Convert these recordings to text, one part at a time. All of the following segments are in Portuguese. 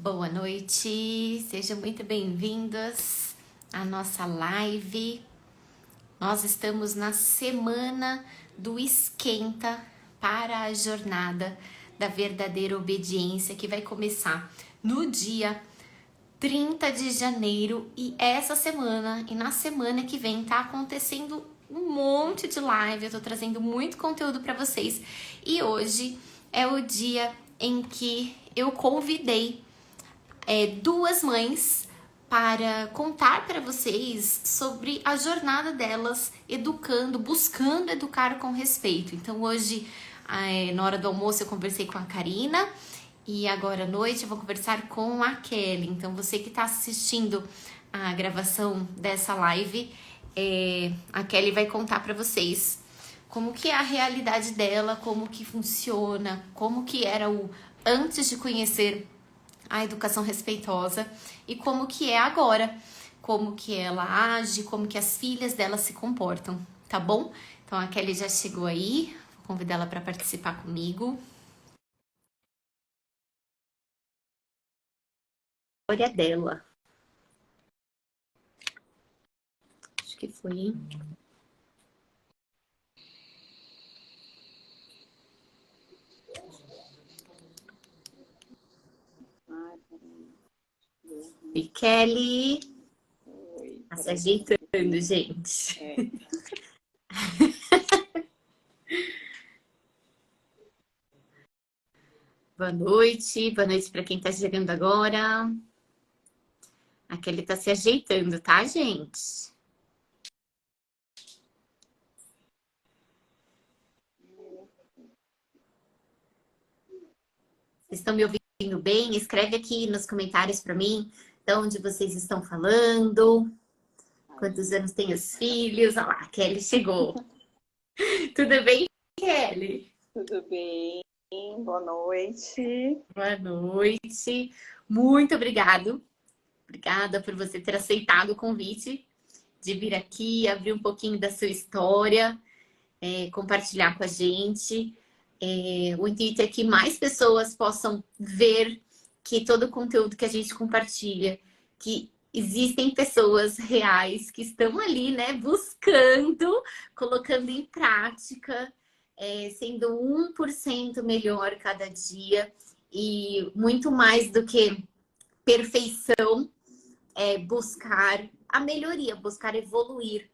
Boa noite, sejam muito bem-vindas à nossa live. Nós estamos na semana do Esquenta para a jornada da verdadeira obediência, que vai começar no dia 30 de janeiro e essa semana e na semana que vem tá acontecendo um monte de live, eu tô trazendo muito conteúdo para vocês e hoje é o dia em que eu convidei duas mães para contar para vocês sobre a jornada delas educando, buscando educar com respeito. Então hoje, na hora do almoço, eu conversei com a Karina e agora à noite eu vou conversar com a Kelly. Então você que está assistindo a gravação dessa live, a Kelly vai contar para vocês como que é a realidade dela, como que funciona, como que era o antes de conhecer a educação respeitosa e como que é agora, como que ela age, como que as filhas dela se comportam, tá bom? Então a Kelly já chegou aí, vou convidar ela para participar comigo. A história dela. Acho que foi, hein? E Kelly, Oi, tá se ajeitando, gente. Boa noite para quem tá chegando agora. A Kelly tá se ajeitando, tá, gente? Vocês estão me ouvindo bem? Escreve aqui nos comentários para mim de onde vocês estão falando. Quantos anos tem os filhos? Olha lá, a Kelly chegou. Tudo bem, Kelly? tudo bem? Boa noite. Boa noite. Muito obrigada por você ter aceitado o convite de vir aqui, abrir um pouquinho da sua história, compartilhar com a gente. O intuito é que mais pessoas possam ver que todo o conteúdo que a gente compartilha, que existem pessoas reais que estão ali, né, buscando, colocando em prática, sendo 1% melhor cada dia e muito mais do que perfeição, buscar a melhoria, buscar evoluir.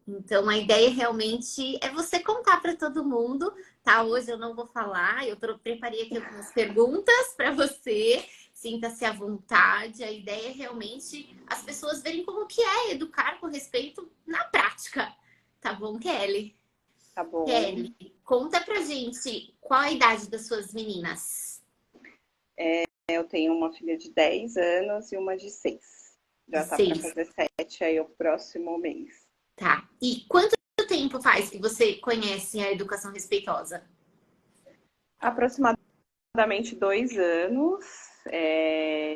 Então, a ideia realmente é você contar para todo mundo, tá? Hoje eu não vou falar, preparei aqui algumas perguntas para você, sinta-se à vontade. A ideia é realmente as pessoas verem como que é educar com respeito na prática, tá bom, Kelly? Tá bom. Kelly, conta pra gente qual a idade das suas meninas. Eu tenho uma filha de 10 anos e uma de 6. Já tá para 6. fazer 7 aí o próximo mês. Tá. E quanto tempo faz que você conhece a educação respeitosa? Aproximadamente 2 anos.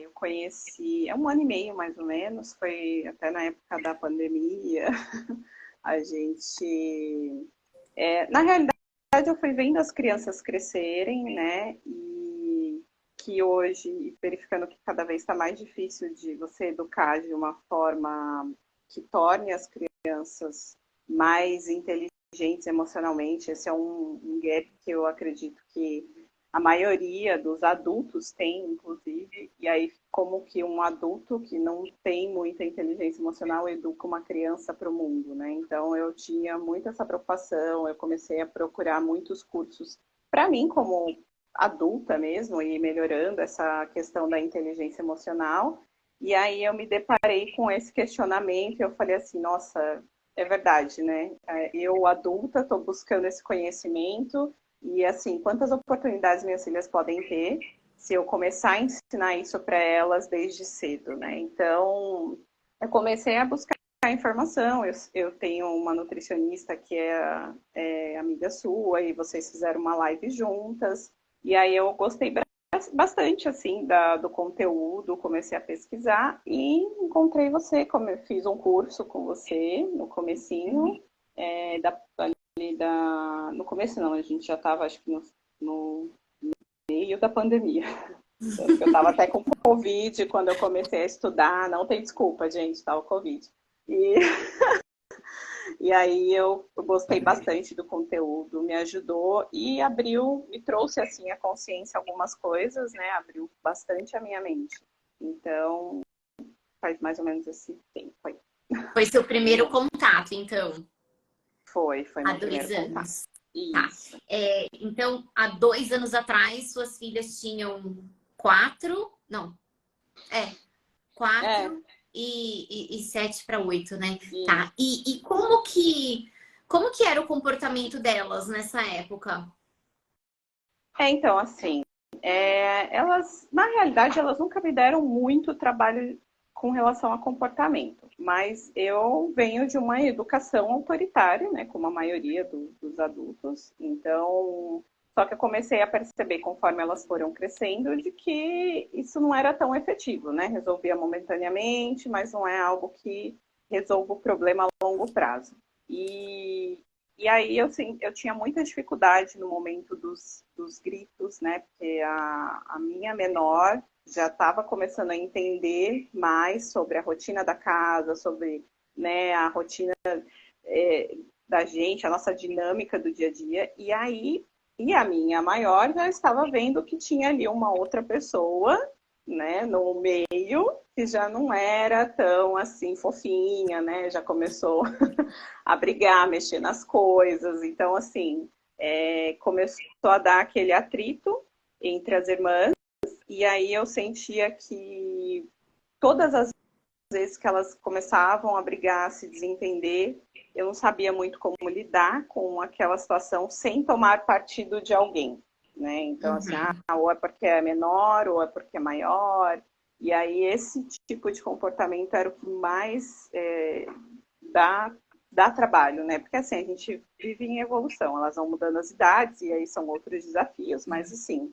Eu conheci, 1 ano e meio mais ou menos, foi até na época da pandemia. A gente, na realidade, eu fui vendo as crianças crescerem, né? E que hoje, verificando que cada vez está mais difícil de você educar de uma forma que torne as crianças mais inteligentes emocionalmente. Esse é um gap que eu acredito que a maioria dos adultos tem, inclusive, e aí como que um adulto que não tem muita inteligência emocional educa uma criança para o mundo, né? Então eu tinha muito essa preocupação, eu comecei a procurar muitos cursos para mim como adulta mesmo e melhorando essa questão da inteligência emocional. E aí eu me deparei com esse questionamento e eu falei assim, nossa, é verdade, né? Eu adulta estou buscando esse conhecimento e assim, quantas oportunidades minhas filhas podem ter se eu começar a ensinar isso para elas desde cedo, né? Então, eu comecei a buscar informação. Eu tenho uma nutricionista que é amiga sua e vocês fizeram uma live juntas. E aí eu gostei bastante assim do conteúdo, comecei a pesquisar e encontrei você, fiz um curso com você no comecinho, no começo não, a gente já estava acho que no meio da pandemia. Eu estava até com Covid, quando eu comecei a estudar, não tem desculpa, gente, tá o Covid. E, e aí eu gostei bastante do conteúdo, me ajudou e abriu, me trouxe assim a consciência algumas coisas, né? Abriu bastante a minha mente. Então, faz mais ou menos esse tempo aí. Foi seu primeiro contato, então? Foi Há meu dois primeiro contato. anos. Tá. Isso. Então, há 2 anos atrás, suas filhas tinham 4? Não. É, É, 4 e 7 para 8, né? isso. Tá. E como que era o comportamento delas nessa época? Então, assim, elas, na realidade, elas nunca me deram muito trabalho com relação a comportamento, mas eu venho de uma educação autoritária, né, como a maioria dos adultos, então, só que eu comecei a perceber, conforme elas foram crescendo, de que isso não era tão efetivo, né, resolvia momentaneamente, mas não é algo que resolva o problema a longo prazo. E aí eu tinha muita dificuldade no momento dos gritos, né? Porque a minha menor já estava começando a entender mais sobre a rotina da casa, sobre, né, a rotina da gente, a nossa dinâmica do dia a dia. E a minha maior já estava vendo que tinha ali uma outra pessoa, né, no meio, que já não era tão assim fofinha, né? Já começou a brigar, mexer nas coisas. Então, assim, começou a dar aquele atrito entre as irmãs. E aí eu sentia que todas as vezes que elas começavam a brigar, a se desentender, eu não sabia muito como lidar com aquela situação sem tomar partido de alguém, né? Então, assim, Uhum. ou é porque é menor, ou é porque é maior. E aí esse tipo de comportamento era o que mais dá trabalho, né? Porque assim, a gente vive em evolução, elas vão mudando as idades e aí são outros desafios, mas assim,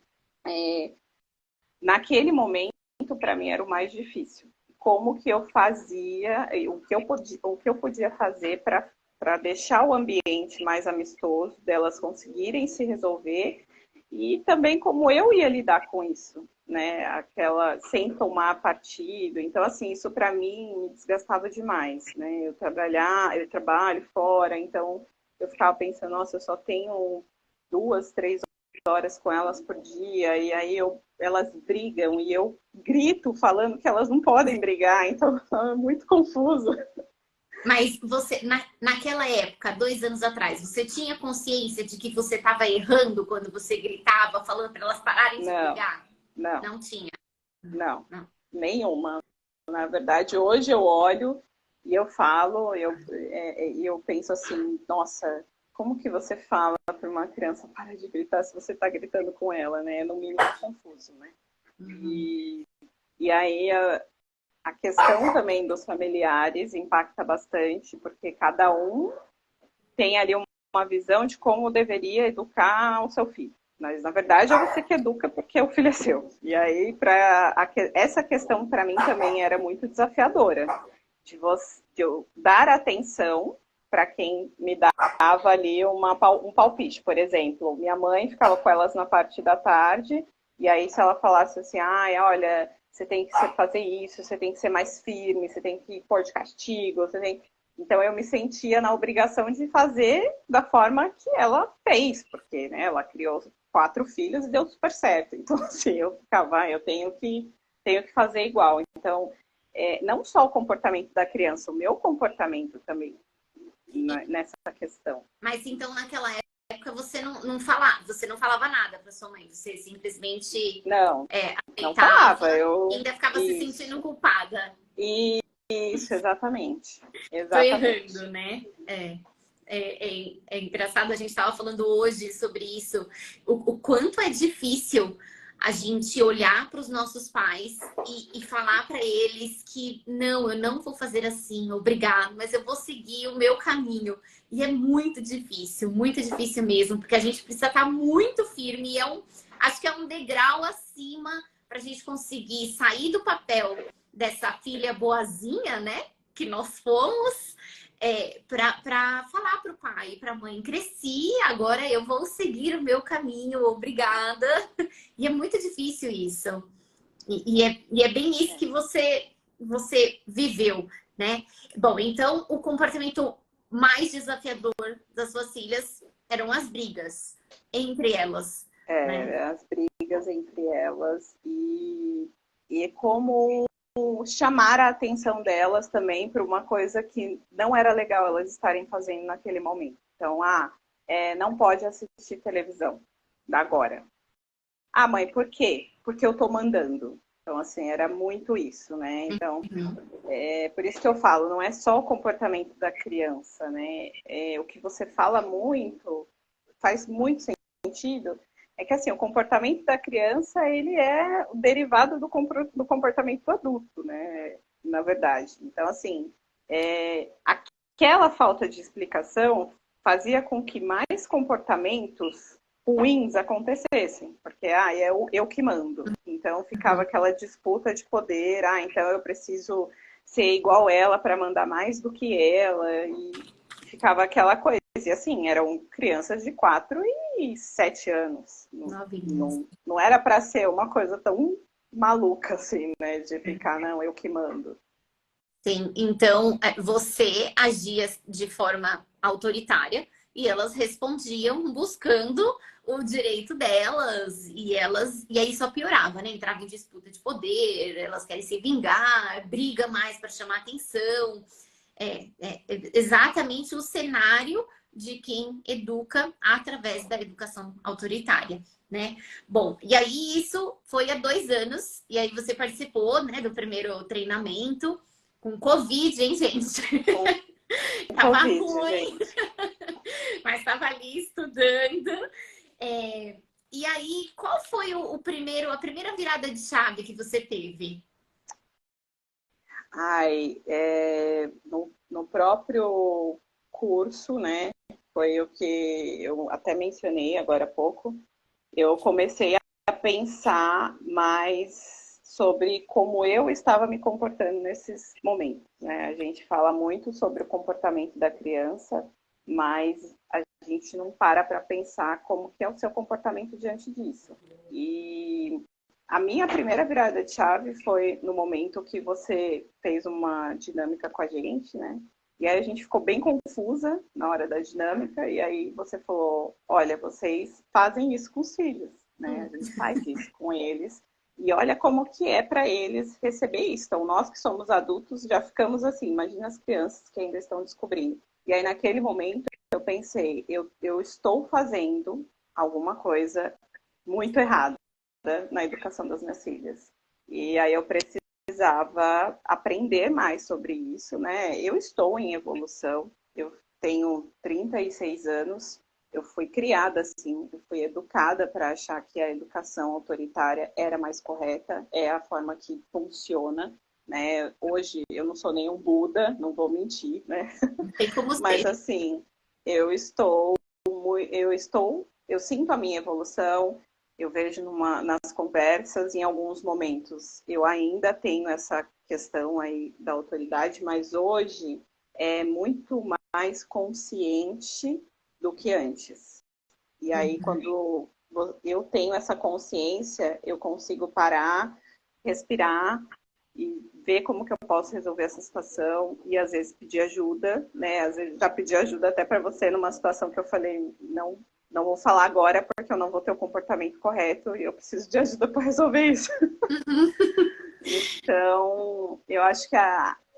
naquele momento, para mim, era o mais difícil. Como que eu fazia, o que eu podia fazer para deixar o ambiente mais amistoso, delas conseguirem se resolver, e também como eu ia lidar com isso, né? Aquela, sem tomar partido. Então, assim, isso para mim me desgastava demais, né? Eu trabalho fora, então eu ficava pensando, nossa, eu só tenho 2, 3 horas com elas por dia, e aí elas brigam e eu grito falando que elas não podem brigar, então é muito confuso. Mas você, naquela época, 2 anos atrás, você tinha consciência de que você estava errando quando você gritava, falando para elas pararem de Não, brigar? não, Não tinha. não, Não. nenhuma. Na verdade, hoje eu olho e eu falo, eu penso assim, nossa, como que você fala para uma criança para de gritar se você está gritando com ela, né? É no mínimo confuso, né? Uhum. E aí a questão também dos familiares impacta bastante, porque cada um tem ali uma visão de como deveria educar o seu filho. Mas, na verdade, é você que educa porque o filho é seu. E aí, essa questão, para mim, também era muito desafiadora. De eu dar atenção para quem me dava ali um palpite. Por exemplo, minha mãe ficava com elas na parte da tarde, e aí se ela falasse assim, olha, você tem que fazer isso, você tem que ser mais firme, você tem que pôr de castigo, você tem. Então eu me sentia na obrigação de fazer da forma que ela fez, porque, né, ela criou 4 filhos e deu super certo. Então, assim, eu ficava, tenho que fazer igual. Então, não só o comportamento da criança, o meu comportamento também nessa questão. Mas então, naquela época, você não falava nada para sua mãe, você simplesmente Não, não aceitava falava, e ainda ficava se sentindo culpada. Isso, exatamente. Tô Exatamente. errando, né? É engraçado, a gente estava falando hoje sobre isso, o quanto é difícil a gente olhar para os nossos pais e falar para eles que não, eu não vou fazer assim, obrigado, mas eu vou seguir o meu caminho. E é muito difícil mesmo, porque a gente precisa estar muito firme. E acho que é um degrau acima para a gente conseguir sair do papel dessa filha boazinha, né? Que nós fomos, para falar para o pai e para a mãe: cresci, agora eu vou seguir o meu caminho, obrigada. E é muito difícil isso. E é bem isso que você viveu, né? Bom, então o comportamento mais desafiador das suas filhas eram as brigas entre elas, né? As brigas entre elas e como chamar a atenção delas também para uma coisa que não era legal elas estarem fazendo naquele momento. Então, não pode assistir televisão agora. Ah, mãe, por quê? Porque eu tô mandando. Então, assim, era muito isso, né? Então, por isso que eu falo, não é só o comportamento da criança, né? O que você fala muito, faz muito sentido, é que, assim, o comportamento da criança, ele é o derivado do comportamento do adulto, né? Na verdade. Então, assim, aquela falta de explicação fazia com que mais comportamentos ruins acontecessem, porque eu que mando. Então ficava aquela disputa de poder, então eu preciso ser igual ela para mandar mais do que ela, e ficava aquela coisa. E assim, eram crianças de 4 e 7 anos. Não era para ser uma coisa tão maluca assim, né? De ficar, não, eu que mando. Sim, então você agia de forma autoritária e elas respondiam buscando o direito delas e aí só piorava, né? Entrava em disputa de poder, elas querem se vingar, briga mais para chamar atenção. É exatamente o cenário de quem educa através da educação autoritária, né? Bom, e aí isso foi há 2 anos, e aí você participou, né, do primeiro treinamento com Covid, hein, gente? Tava Covid, ruim, gente. mas tava ali estudando. E aí, qual foi a primeira virada de chave que você teve? No próprio curso, né? Foi o que eu até mencionei agora há pouco. Eu comecei a pensar mais sobre como eu estava me comportando nesses momentos, né? A gente fala muito sobre o comportamento da criança, mas a gente não para pensar como que é o seu comportamento diante disso. E a minha primeira virada de chave foi no momento que você fez uma dinâmica com a gente, né? E aí a gente ficou bem confusa na hora da dinâmica, e aí você falou, olha, vocês fazem isso com os filhos, né? A gente faz isso com eles. E olha como que é para eles receber isso. Então, nós que somos adultos já ficamos assim, imagina as crianças que ainda estão descobrindo. E aí, naquele momento, eu pensei, eu estou fazendo alguma coisa muito errada na educação das minhas filhas. E aí eu precisava aprender mais sobre isso, né? Eu estou em evolução, eu tenho 36 anos, eu fui criada assim, eu fui educada para achar que a educação autoritária era mais correta, é a forma que funciona, né? Hoje eu não sou nenhum Buda, não vou mentir, né? Não tem como Mas ser. assim, eu sinto a minha evolução, eu vejo nas conversas, em alguns momentos, eu ainda tenho essa questão aí da autoridade, mas hoje é muito mais consciente do que antes. E aí, quando eu tenho essa consciência, eu consigo parar, respirar e ver como que eu posso resolver essa situação e às vezes pedir ajuda, né? Às vezes já pedi ajuda até para você numa situação que eu falei, não vou falar agora porque eu não vou ter o comportamento correto e eu preciso de ajuda para resolver isso. Então, eu acho que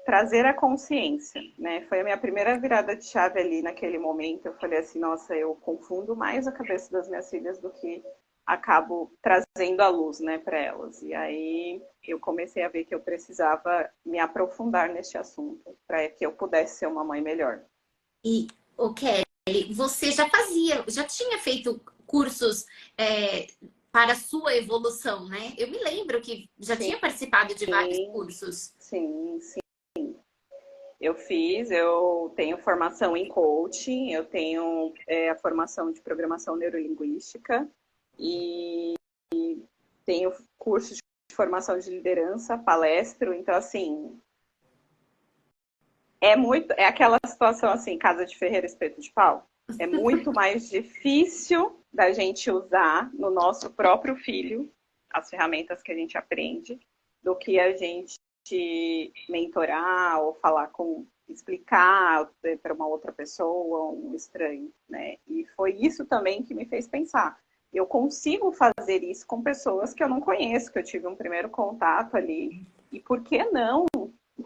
trazer a consciência, né? Foi a minha primeira virada de chave ali naquele momento. Eu falei assim, nossa, eu confundo mais a cabeça das minhas filhas do que acabo trazendo a luz, né, para elas. E aí eu comecei a ver que eu precisava me aprofundar neste assunto para que eu pudesse ser uma mãe melhor. E, o Kelly, você já tinha feito cursos para a sua evolução, né? Eu me lembro que já Sim, tinha participado de vários cursos. sim. Eu tenho formação em coaching, eu tenho a formação de programação neurolinguística e tenho curso de formação de liderança, palestro, então assim, é aquela situação assim, casa de ferreiro, espeto de pau. É muito mais difícil da gente usar no nosso próprio filho as ferramentas que a gente aprende do que a gente mentorar ou falar com, explicar para uma outra pessoa, um estranho, né? E foi isso também que me fez pensar. Eu consigo fazer isso com pessoas que eu não conheço, que eu tive um primeiro contato ali. E por que não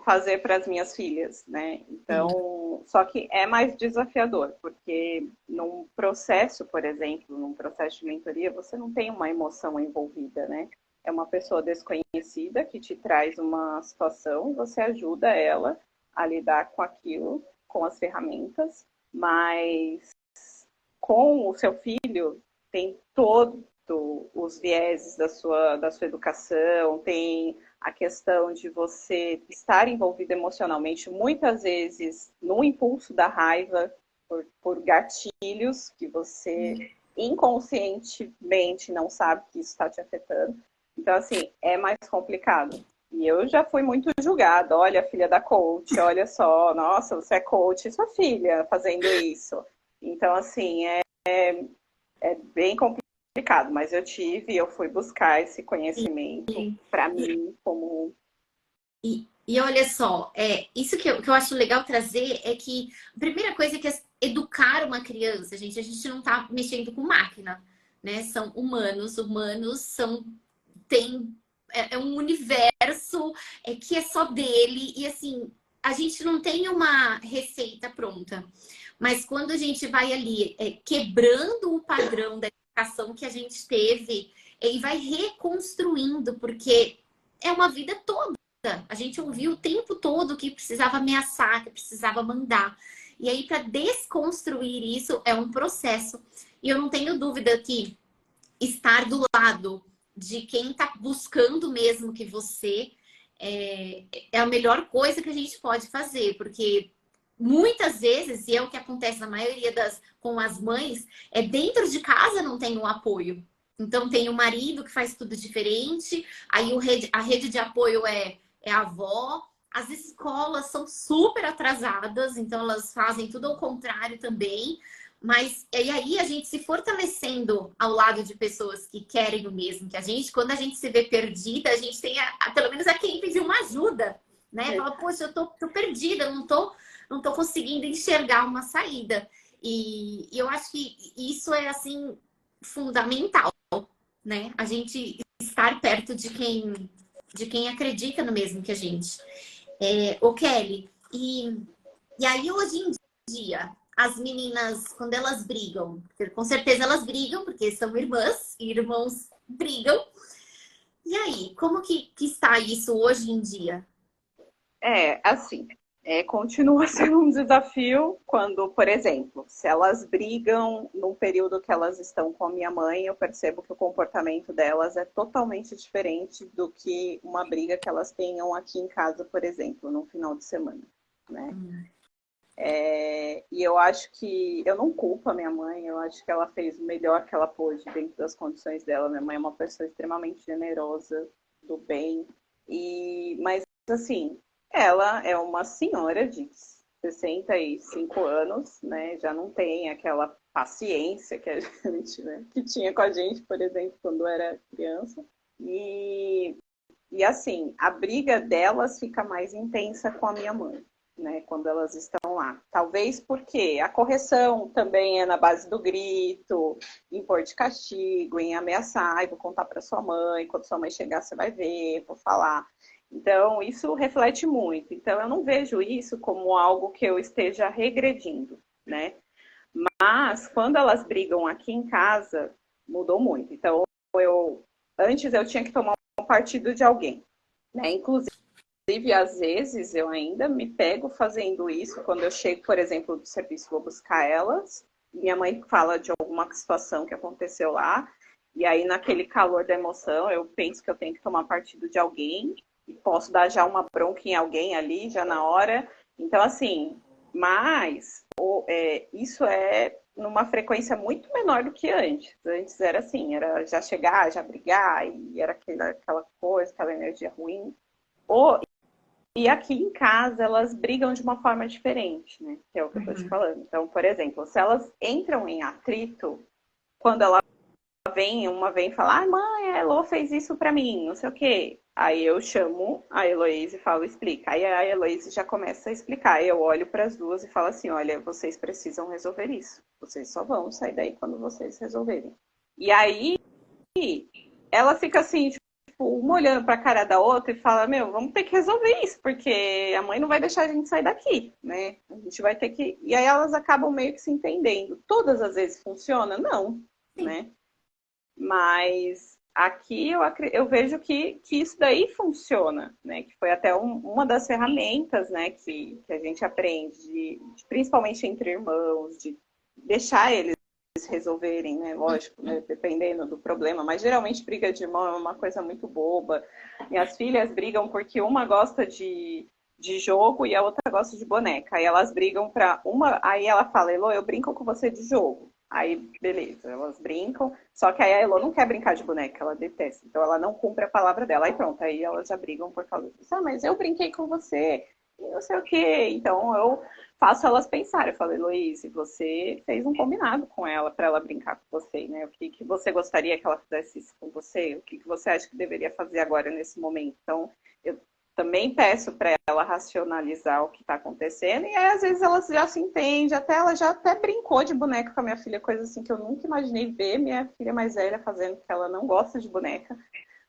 fazer para as minhas filhas, né? Então, só que é mais desafiador, porque num processo, por exemplo, num processo de mentoria, você não tem uma emoção envolvida, né? É uma pessoa desconhecida que te traz uma situação e você ajuda ela a lidar com aquilo, com as ferramentas, mas com o seu filho tem todos os vieses da sua educação, tem a questão de você estar envolvido emocionalmente, muitas vezes no impulso da raiva, por gatilhos que você inconscientemente não sabe que isso está te afetando. Então, assim, é mais complicado. E eu já fui muito julgada. Olha, filha da coach, olha só, nossa, você é coach e sua filha fazendo isso. Então, assim, é bem complicado, mas eu fui buscar esse conhecimento para mim como... E olha só, isso que eu acho legal trazer é que a primeira coisa é que educar uma criança, gente, a gente não tá mexendo com máquina, né? São humanos, tem um universo que é só dele e assim, a gente não tem uma receita pronta. Mas quando a gente vai ali quebrando o padrão da educação que a gente teve e vai reconstruindo, porque é uma vida toda. A gente ouviu o tempo todo que precisava ameaçar, que precisava mandar. E aí, para desconstruir isso, é um processo. E eu não tenho dúvida que estar do lado de quem está buscando mesmo que você é a melhor coisa que a gente pode fazer, porque muitas vezes, e é o que acontece na maioria com as mães, dentro de casa não tem um apoio. Então tem o marido que faz tudo diferente, aí a rede de apoio é a avó, as escolas são super atrasadas, então elas fazem tudo ao contrário também. Mas e aí a gente se fortalecendo ao lado de pessoas que querem o mesmo que a gente, quando a gente se vê perdida, a gente tem pelo menos a quem pedir uma ajuda, né? Fala, poxa, eu tô perdida, não tô conseguindo enxergar uma saída. E eu acho que isso é assim fundamental, né? A gente estar perto de quem acredita no mesmo que a gente. Ô Kelly, e aí hoje em dia, as meninas, quando elas brigam, com certeza elas brigam, porque são irmãs, e irmãos brigam. E aí, como que está isso hoje em dia? Assim, continua sendo um desafio quando, por exemplo, se elas brigam num período que elas estão com a minha mãe, eu percebo que o comportamento delas é totalmente diferente do que uma briga que elas tenham aqui em casa, por exemplo, no final de semana, né? E eu acho que eu não culpo a minha mãe, eu acho que ela fez o melhor que ela pôde dentro das condições dela. Minha mãe é uma pessoa extremamente generosa, do bem, mas assim, ela é uma senhora de 65 anos, né? Já não tem aquela paciência que a gente, né, que tinha com a gente, por exemplo, quando era criança. E assim, a briga delas fica mais intensa com a minha mãe, né, quando elas estão lá. Talvez porque a correção também é na base do grito, em pôr de castigo, em ameaçar, e vou contar para sua mãe, quando sua mãe chegar você vai ver, vou falar. Então, isso reflete muito. Então, eu não vejo isso como algo que eu esteja regredindo, né? Mas, quando elas brigam aqui em casa, mudou muito. Então, antes eu tinha que tomar um partido de alguém, né? Inclusive, às vezes, eu ainda me pego fazendo isso quando eu chego, por exemplo, do serviço, vou buscar elas, minha mãe fala de alguma situação que aconteceu lá, e aí naquele calor da emoção eu penso que eu tenho que tomar partido de alguém, e posso dar já uma bronca em alguém ali, já na hora. Então, assim, mas isso é numa frequência muito menor do que antes. Antes era assim, era já chegar, já brigar, e era aquela coisa, aquela energia ruim. E aqui em casa, elas brigam de uma forma diferente, né? Que é o que eu tô te falando. Então, por exemplo, se elas entram em atrito, quando elas uma vem falar, mãe, a Elo fez isso pra mim, não sei o quê. Aí eu chamo a Heloísa e falo, explica. Aí a Heloísa já começa a explicar. Aí eu olho para as duas e falo assim, olha, vocês precisam resolver isso. Vocês só vão sair daí quando vocês resolverem. E aí ela fica assim, tipo, uma olhando para a cara da outra e fala, meu, vamos ter que resolver isso, porque a mãe não vai deixar a gente sair daqui, né? A gente vai ter que... E aí elas acabam meio que se entendendo. Todas as vezes funciona? Não, Sim. né? Mas aqui eu vejo que isso daí funciona, né? Que foi até uma das ferramentas, né, que a gente aprende, principalmente entre irmãos, de deixar eles resolverem, né? Lógico, né? Dependendo do problema, mas geralmente briga de irmão é uma coisa muito boba. Minhas filhas brigam porque uma gosta de jogo e a outra gosta de boneca. Aí elas brigam pra uma. Aí ela fala, Elô, eu brinco com você de jogo. Aí, beleza, elas brincam. Só que aí a Elô não quer brincar de boneca, ela detesta. Então ela não cumpre a palavra dela. Aí pronto, aí elas já brigam por causa disso. Ah, mas eu brinquei com você. E não sei o quê. Então eu faço elas pensarem. Eu falo, Heloísa, você fez um combinado com ela para ela brincar com você, né? O que você gostaria que ela fizesse isso com você? O que você acha que deveria fazer agora nesse momento? Então, eu também peço para ela racionalizar o que está acontecendo, e aí, às vezes ela já se entende, até ela já até brincou de boneca com a minha filha, coisa assim que eu nunca imaginei ver minha filha mais velha fazendo, porque ela não gosta de boneca,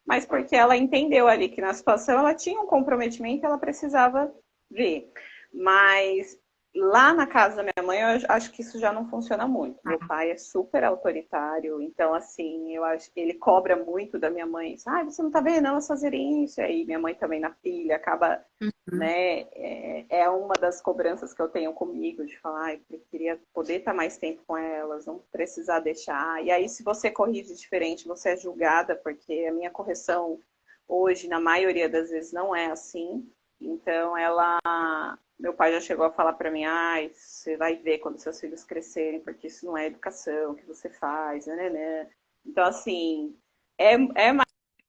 mas porque ela entendeu ali que na situação ela tinha um comprometimento e ela precisava ver. Mas lá na casa da minha mãe, eu acho que isso já não funciona muito. Meu pai é super autoritário, então, assim, eu acho que ele cobra muito da minha mãe. Ah, você não tá vendo elas fazerem isso? E aí minha mãe também na filha acaba, Uhum. né? É uma das cobranças que eu tenho comigo, de falar, eu queria poder estar mais tempo com elas, não precisar deixar. E aí, se você corrige diferente, você é julgada, porque a minha correção hoje, na maioria das vezes, não é assim. Então, meu pai já chegou a falar para mim, ai, você vai ver quando seus filhos crescerem, porque isso não é educação que você faz, né? Então, assim, é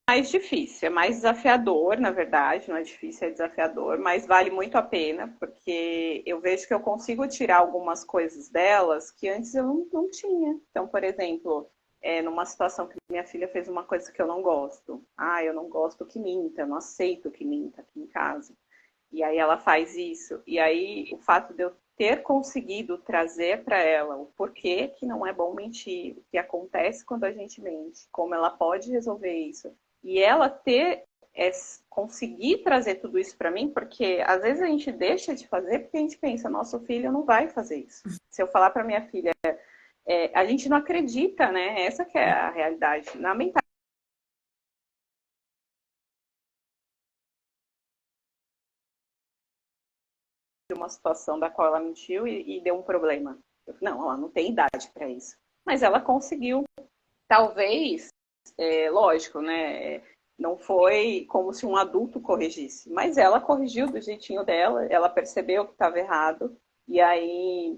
mais difícil, é mais desafiador, na verdade, não é difícil, é desafiador, mas vale muito a pena, porque eu vejo que eu consigo tirar algumas coisas delas que antes eu não tinha. Então, por exemplo, numa situação que minha filha fez uma coisa que eu não gosto. Ah, eu não gosto que minta, eu não aceito que minta aqui em casa. E aí ela faz isso. E aí o fato de eu ter conseguido trazer para ela o porquê que não é bom mentir, o que acontece quando a gente mente, como ela pode resolver isso. E ela conseguir trazer tudo isso para mim, porque às vezes a gente deixa de fazer porque a gente pensa, nosso filho não vai fazer isso. Se eu falar para minha filha, a gente não acredita, né? Essa que é a realidade. Na mentalidade de uma situação da qual ela mentiu e deu um problema. Não, ela não tem idade para isso. Mas ela conseguiu. Talvez, lógico, né? Não foi como se um adulto corrigisse, mas ela corrigiu do jeitinho dela, ela percebeu que estava errado, e aí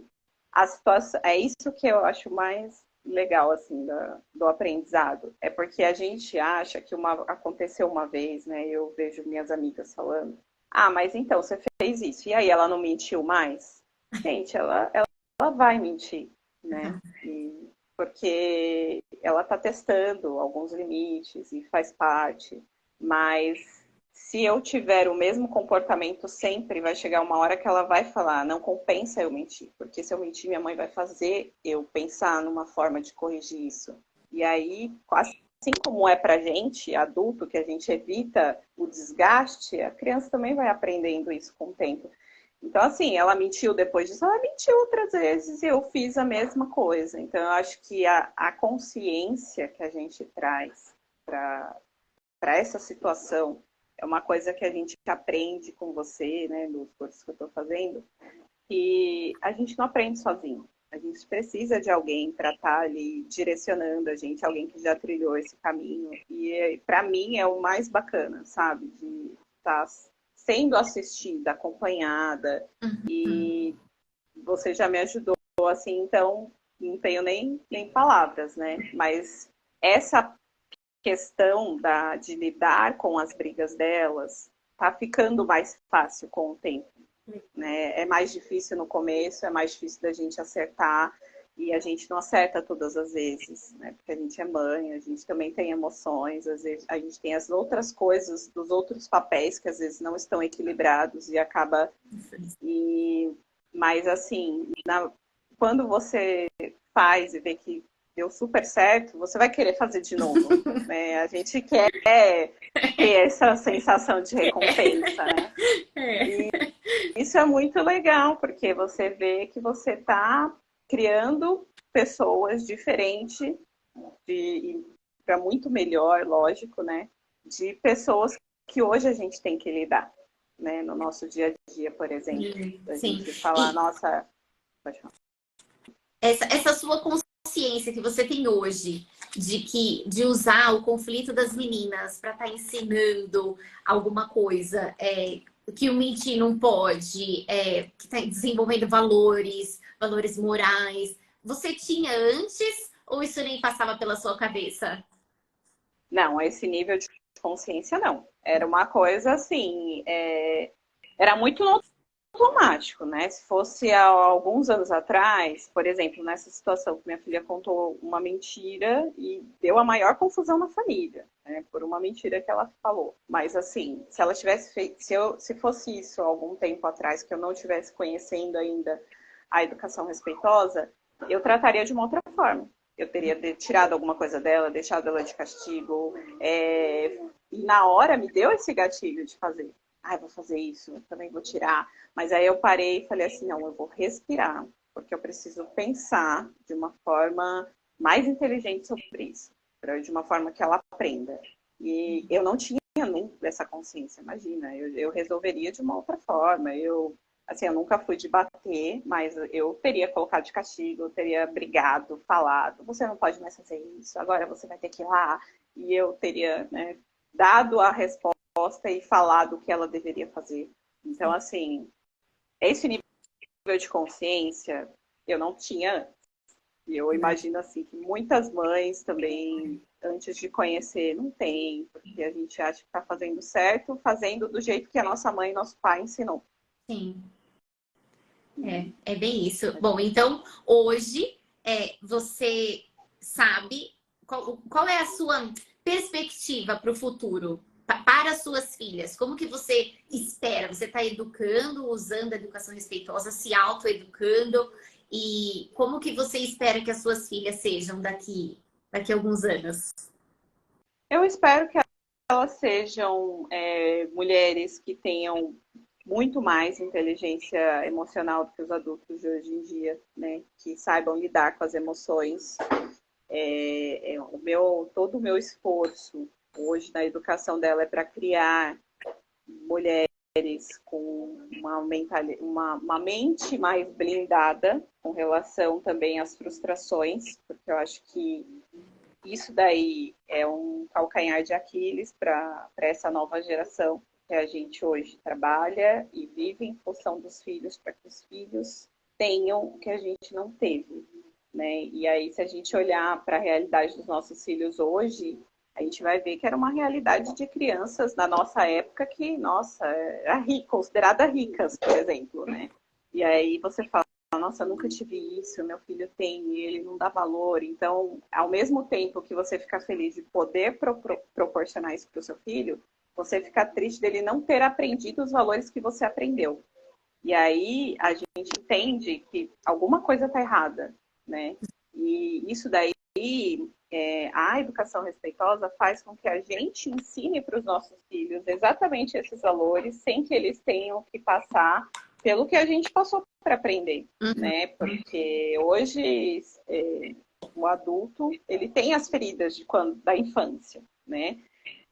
a situação. É isso que eu acho mais legal, assim, do aprendizado. É porque a gente acha que aconteceu uma vez, né? Eu vejo minhas amigas falando, ah, mas então você fez isso, e aí ela não mentiu mais? Gente, ela vai mentir, né? Porque ela está testando alguns limites e faz parte, mas se eu tiver o mesmo comportamento sempre, vai chegar uma hora que ela vai falar, não compensa eu mentir, porque se eu mentir, minha mãe vai fazer eu pensar numa forma de corrigir isso. E aí, assim como é pra gente, adulto, que a gente evita o desgaste, a criança também vai aprendendo isso com o tempo. Então, assim, ela mentiu depois disso, ela mentiu outras vezes e eu fiz a mesma coisa. Então, eu acho que a consciência que a gente traz para essa situação é uma coisa que a gente aprende com você, né, nos cursos que eu estou fazendo, e a gente não aprende sozinho. A gente precisa de alguém para estar ali direcionando a gente, alguém que já trilhou esse caminho. E para mim é o mais bacana, sabe? De estar sendo assistida, acompanhada. Uhum. E você já me ajudou assim, então não tenho nem palavras, né? Mas essa questão de lidar com as brigas delas tá ficando mais fácil com o tempo, né? É mais difícil no começo, é mais difícil da gente acertar E a gente não acerta todas as vezes, né? Porque a gente é mãe, a gente também tem emoções, às vezes a gente tem as outras coisas, dos outros papéis que às vezes não estão equilibrados e acaba. E... Mas assim, quando você faz e vê que deu super certo, você vai querer fazer de novo, né? A gente quer ter essa sensação de recompensa, né? E isso é muito legal, porque você vê que você está criando pessoas diferentes para muito melhor, lógico, né? De pessoas que hoje a gente tem que lidar, né? No nosso dia a dia, por exemplo. A Sim. gente falar, E nossa, pode falar. essa sua consciência que você tem hoje de usar o conflito das meninas para estar ensinando alguma coisa que o mentir não pode, que está desenvolvendo valores morais. Você tinha antes ou isso nem passava pela sua cabeça? Não, esse nível de consciência não. Era uma coisa assim, era muito automático, né? Se fosse há alguns anos atrás, por exemplo, nessa situação que minha filha contou uma mentira e deu a maior confusão na família, né? Por uma mentira que ela falou. Mas assim, se ela tivesse feito, se fosse isso há algum tempo atrás, que eu não tivesse conhecendo ainda a educação respeitosa, eu trataria de uma outra forma. Eu teria tirado alguma coisa dela, deixado ela de castigo, e na hora me deu esse gatilho de fazer. Ah, vou fazer isso, eu também vou tirar. Mas aí eu parei e falei assim, não, eu vou respirar, porque eu preciso pensar de uma forma mais inteligente sobre isso, de uma forma que ela aprenda. E eu não tinha nem essa consciência, imagina, eu resolveria de uma outra forma, assim, eu nunca fui de bater, mas eu teria colocado de castigo, eu teria brigado, falado, você não pode mais fazer isso, agora você vai ter que ir lá, e eu teria, né, dado a resposta e falado o que ela deveria fazer. Então, assim, esse nível de consciência eu não tinha. E eu imagino assim que muitas mães também, antes de conhecer, não tem, porque a gente acha que está fazendo certo, fazendo do jeito que a nossa mãe e nosso pai ensinou. Sim, é bem isso. Bom, então hoje você sabe qual é a sua perspectiva para o futuro, para as suas filhas? Como que você espera? Você está educando, usando a educação respeitosa, se autoeducando, e como que você espera que as suas filhas sejam daqui a alguns anos? Eu espero que elas sejam mulheres que tenham muito mais inteligência emocional do que os adultos de hoje em dia, né? Que saibam lidar com as emoções. Todo o meu esforço hoje na educação dela é para criar mulheres com uma mente mais blindada com relação também às frustrações, porque eu acho que isso daí é um calcanhar de Aquiles para essa nova geração que a gente hoje trabalha e vive em função dos filhos, para que os filhos tenham o que a gente não teve, né? E aí, se a gente olhar para a realidade dos nossos filhos hoje, a gente vai ver que era uma realidade de crianças da nossa época que, nossa, era rica, considerada ricas, por exemplo, né? E aí você fala, nossa, eu nunca tive isso, meu filho tem, e ele não dá valor. Então, ao mesmo tempo que você fica feliz de poder proporcionar isso para o seu filho, você fica triste dele não ter aprendido os valores que você aprendeu. E aí a gente entende que alguma coisa está errada, né? E isso daí, a educação respeitosa faz com que a gente ensine para os nossos filhos exatamente esses valores, sem que eles tenham que passar pelo que a gente passou para aprender, né? Porque hoje o adulto ele tem as feridas da infância, né?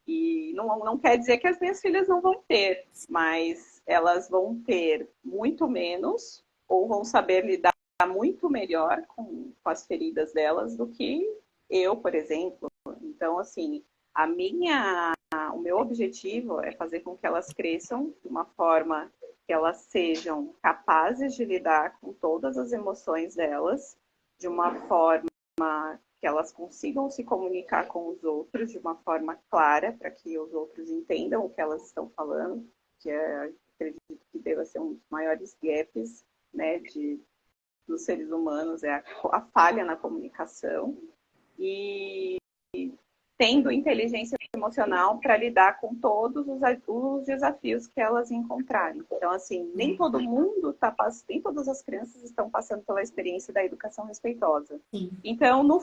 E não quer dizer que as minhas filhas não vão ter, mas elas vão ter muito menos ou vão saber lidar muito melhor com as feridas delas do que eu, por exemplo. Então, assim, o meu objetivo é fazer com que elas cresçam de uma forma que elas sejam capazes de lidar com todas as emoções delas, de uma forma que elas consigam se comunicar com os outros de uma forma clara, para que os outros entendam o que elas estão falando, que acredito que deva ser um dos maiores gaps, né, dos seres humanos é a falha na comunicação e tendo inteligência emocional para lidar com todos os desafios que elas encontrarem. Então, assim, nem todo mundo nem todas as crianças estão passando pela experiência da educação respeitosa. Sim. Então, no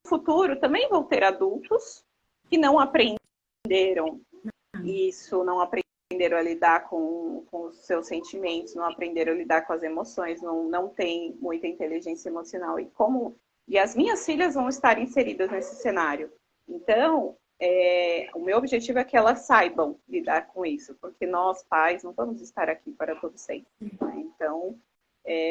futuro, também vão ter adultos que não aprenderam isso, não aprenderam a lidar com os seus sentimentos, não aprenderam a lidar com as emoções, não tem muita inteligência emocional. E as minhas filhas vão estar inseridas nesse cenário. Então, o meu objetivo é que elas saibam lidar com isso, porque nós, pais, não vamos estar aqui para todo sempre. Né? Então,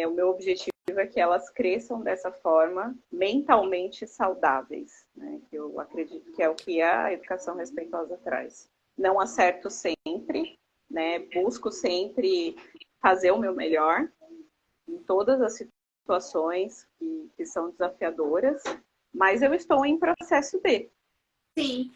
o meu objetivo é que elas cresçam dessa forma, mentalmente saudáveis, né? Que eu acredito que é o que a educação respeitosa traz. Não acerto sempre, né? Busco sempre fazer o meu melhor em todas as situações que são desafiadoras, mas eu estou em processo de. Sim,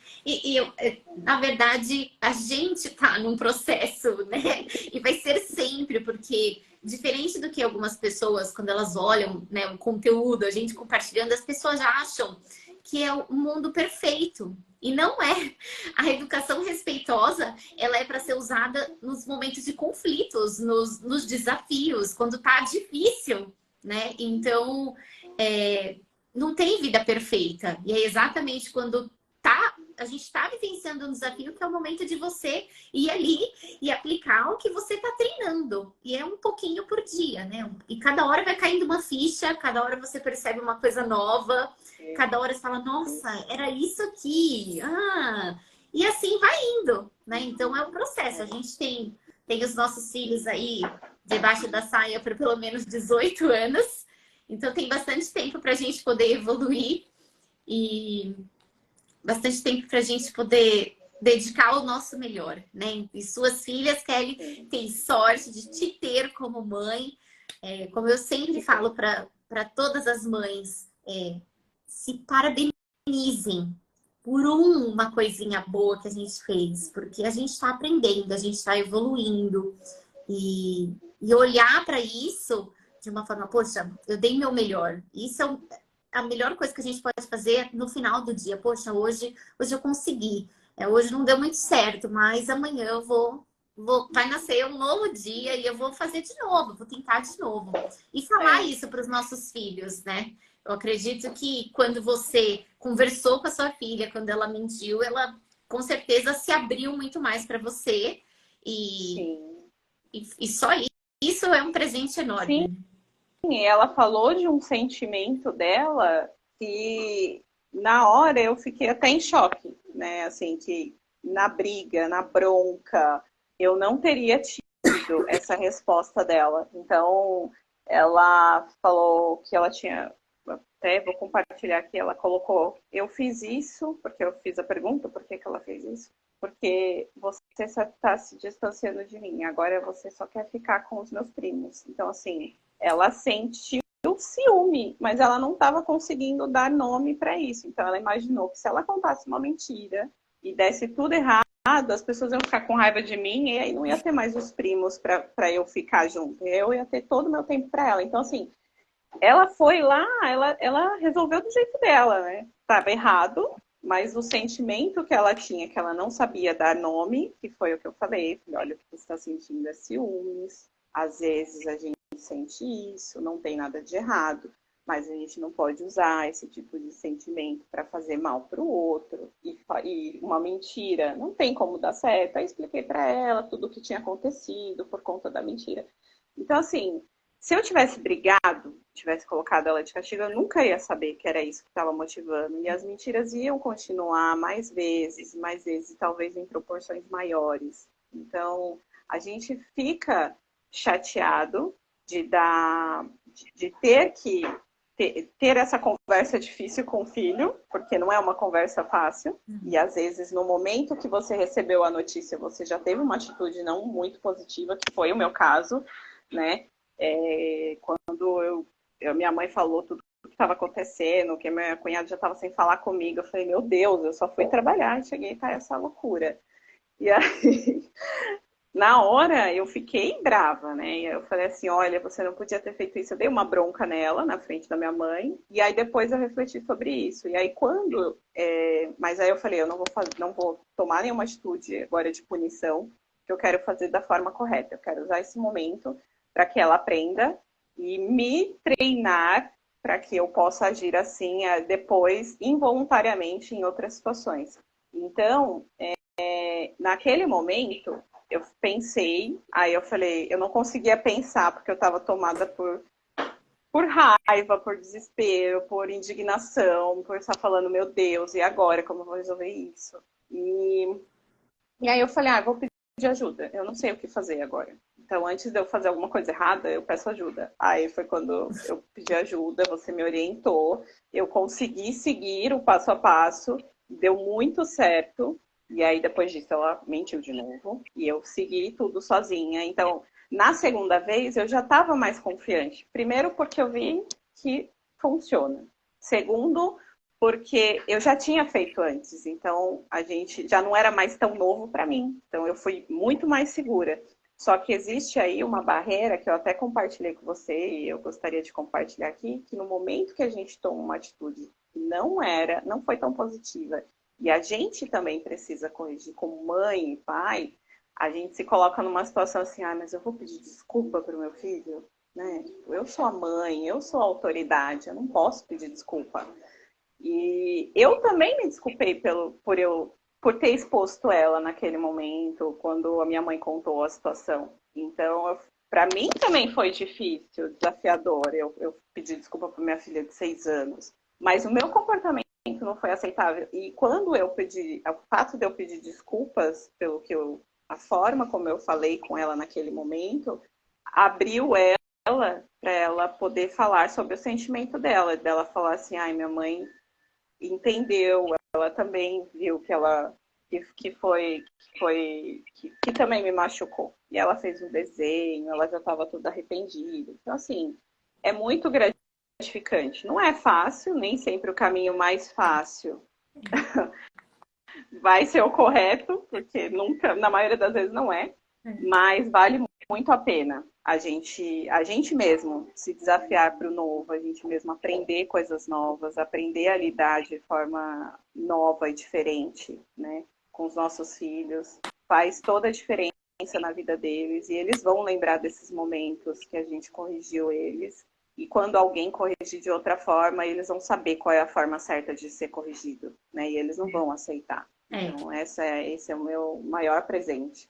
na verdade, a gente tá num processo, né? E vai ser sempre, porque diferente do que algumas pessoas, quando elas olham, né, o conteúdo, a gente compartilhando, as pessoas acham que é o mundo perfeito. E não é. A educação respeitosa, ela é para ser usada nos momentos de conflitos, nos desafios, quando tá difícil, né? Então, não tem vida perfeita. E é exatamente quando a gente está vivenciando um desafio que é o momento de você ir ali e aplicar o que você está treinando. E é um pouquinho por dia, né? E cada hora vai caindo uma ficha, cada hora você percebe uma coisa nova, cada hora você fala, nossa, era isso aqui. E assim vai indo, né? Então é um processo. A gente tem os nossos filhos aí debaixo da saia por pelo menos 18 anos. Então tem bastante tempo para a gente poder evoluir e bastante tempo para a gente poder dedicar o nosso melhor, né? E suas filhas, Kelly, têm sorte de te ter como mãe. Como eu sempre falo para todas as mães, se parabenizem por uma coisinha boa que a gente fez, porque a gente está aprendendo, a gente está evoluindo. E olhar para isso de uma forma, poxa, eu dei meu melhor. Isso é a melhor coisa que a gente pode fazer no final do dia. Poxa, hoje eu consegui. Hoje não deu muito certo, mas amanhã eu vai nascer um novo dia e eu vou fazer de novo, vou tentar de novo. E falar isso para os nossos filhos, né? Eu acredito que quando você conversou com a sua filha, quando ela mentiu, ela com certeza se abriu muito mais para você. E só isso é um presente enorme. Sim. Ela falou de um sentimento dela que na hora eu fiquei até em choque, né? Assim, que na briga, na bronca, eu não teria tido essa resposta dela. Então, ela falou que ela tinha, até vou compartilhar aqui, ela colocou, eu fiz isso, porque eu fiz a pergunta, por que ela fez isso? Porque você está se distanciando de mim, agora você só quer ficar com os meus primos. Então, assim, ela sentiu ciúme, mas ela não estava conseguindo dar nome para isso. Então ela imaginou que se ela contasse uma mentira e desse tudo errado, as pessoas iam ficar com raiva de mim e aí não ia ter mais os primos para eu ficar junto. Eu ia ter todo o meu tempo para ela. Então, assim, ela foi lá, ela resolveu do jeito dela, né? Estava errado, mas o sentimento que ela tinha, que ela não sabia dar nome, que foi o que eu falei, olha, o que você está sentindo é ciúmes. Às vezes a gente sente isso, não tem nada de errado, mas a gente não pode usar esse tipo de sentimento para fazer mal para o outro. E uma mentira não tem como dar certo. Aí expliquei para ela tudo o que tinha acontecido por conta da mentira. Então, assim, se eu tivesse brigado, tivesse colocado ela de castigo, eu nunca ia saber que era isso que estava motivando. E as mentiras iam continuar mais vezes, e talvez em proporções maiores. Então, a gente fica chateado de ter que ter essa conversa difícil com o filho, porque não é uma conversa fácil. E às vezes, no momento que você recebeu a notícia, você já teve uma atitude não muito positiva, que foi o meu caso, né? Quando minha mãe falou tudo o que estava acontecendo, que minha cunhada já estava sem falar comigo, eu falei, meu Deus, eu só fui trabalhar e cheguei a essa loucura. E aí Na hora eu fiquei brava, né? E eu falei assim, olha, você não podia ter feito isso. Eu dei uma bronca nela na frente da minha mãe. E aí depois eu refleti sobre isso. E aí quando... Mas aí eu falei, eu não vou tomar nenhuma atitude agora de punição, que eu quero fazer da forma correta. Eu quero usar esse momento para que ela aprenda e me treinar para que eu possa agir assim depois, involuntariamente, em outras situações. Então, naquele momento, eu pensei, aí eu falei, eu não conseguia pensar porque eu estava tomada por raiva, por desespero, por indignação, por estar falando, meu Deus, e agora, como eu vou resolver isso? E aí eu falei, eu vou pedir ajuda, eu não sei o que fazer agora. Então, antes de eu fazer alguma coisa errada, eu peço ajuda. Aí foi quando eu pedi ajuda, você me orientou, eu consegui seguir o passo a passo, deu muito certo. E aí, depois disso, ela mentiu de novo. E eu segui tudo sozinha. Então, na segunda vez, eu já estava mais confiante. Primeiro, porque eu vi que funciona. Segundo, porque eu já tinha feito antes. Então, a gente já não era mais tão novo para mim. Então, eu fui muito mais segura. Só que existe aí uma barreira que eu até compartilhei com você e eu gostaria de compartilhar aqui, que no momento que a gente toma uma atitude que não foi tão positiva, e a gente também precisa corrigir como mãe e pai, a gente se coloca numa situação assim, mas eu vou pedir desculpa para o meu filho, né? Eu sou a mãe, eu sou a autoridade, eu não posso pedir desculpa. E eu também me desculpei por ter exposto ela naquele momento, quando a minha mãe contou a situação. Então, para mim também foi difícil, desafiador. Eu pedi desculpa para minha filha de 6 anos. Mas o meu comportamento não foi aceitável. E quando eu pedi, o fato de eu pedir desculpas pelo a forma como eu falei com ela naquele momento, abriu ela para ela poder falar sobre o sentimento dela falar assim, minha mãe entendeu, ela também viu que também me machucou. E ela fez um desenho, ela já estava toda arrependida. Então, assim, é muito gratificante. Não é fácil, nem sempre o caminho mais fácil vai ser o correto, porque nunca, na maioria das vezes não é, mas vale muito a pena a gente mesmo se desafiar para o novo, a gente mesmo aprender coisas novas, aprender a lidar de forma nova e diferente, né, com os nossos filhos, faz toda a diferença na vida deles e eles vão lembrar desses momentos que a gente corrigiu eles. E quando alguém corrigir de outra forma, eles vão saber qual é a forma certa de ser corrigido, né? E eles não vão aceitar. Então, esse é o meu maior presente.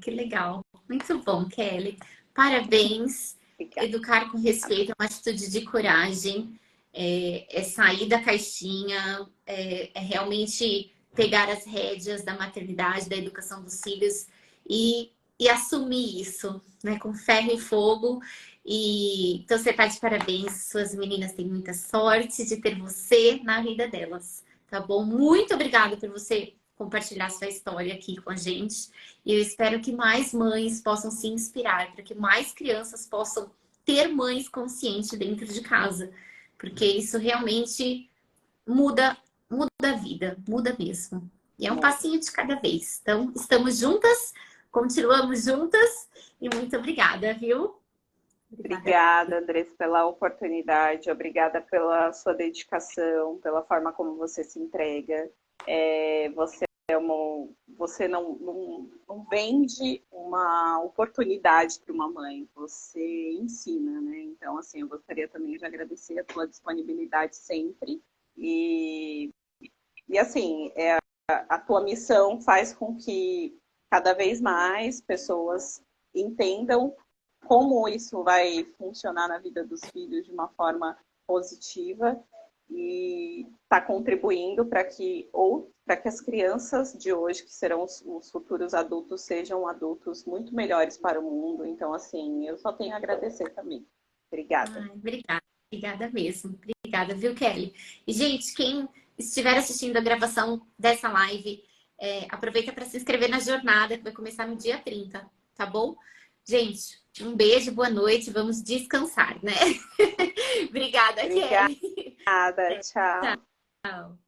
Que legal. Muito bom, Kelly. Parabéns. Obrigada. Educar com respeito é uma atitude de coragem. É sair da caixinha, é realmente pegar as rédeas da maternidade, da educação dos filhos e assumir isso, né, com ferro e fogo. Então você está de parabéns. Suas meninas têm muita sorte de ter você na vida delas, tá bom? Muito obrigada por você compartilhar sua história aqui com a gente. E eu espero que mais mães possam se inspirar, para que mais crianças possam ter mães conscientes dentro de casa. Porque isso realmente muda a vida, muda mesmo. E é um passinho de cada vez. Então, estamos juntas, continuamos juntas e muito obrigada, viu? Obrigada, Andressa, pela oportunidade, obrigada pela sua dedicação, pela forma como você se entrega. Você não vende uma oportunidade para uma mãe, você ensina, né? Então, assim, eu gostaria também de agradecer a tua disponibilidade sempre. E assim, a tua missão faz com que cada vez mais pessoas entendam como isso vai funcionar na vida dos filhos de uma forma positiva e está contribuindo para que as crianças de hoje, que serão os futuros adultos, sejam adultos muito melhores para o mundo. Então, assim, eu só tenho a agradecer também. Obrigada. Obrigada mesmo. Obrigada, viu, Kelly? E, gente, quem estiver assistindo a gravação dessa live, aproveita para se inscrever na jornada, que vai começar no dia 30, tá bom? Gente, um beijo, boa noite, vamos descansar, né? Obrigada, Kelly. Obrigada, tchau. Tchau.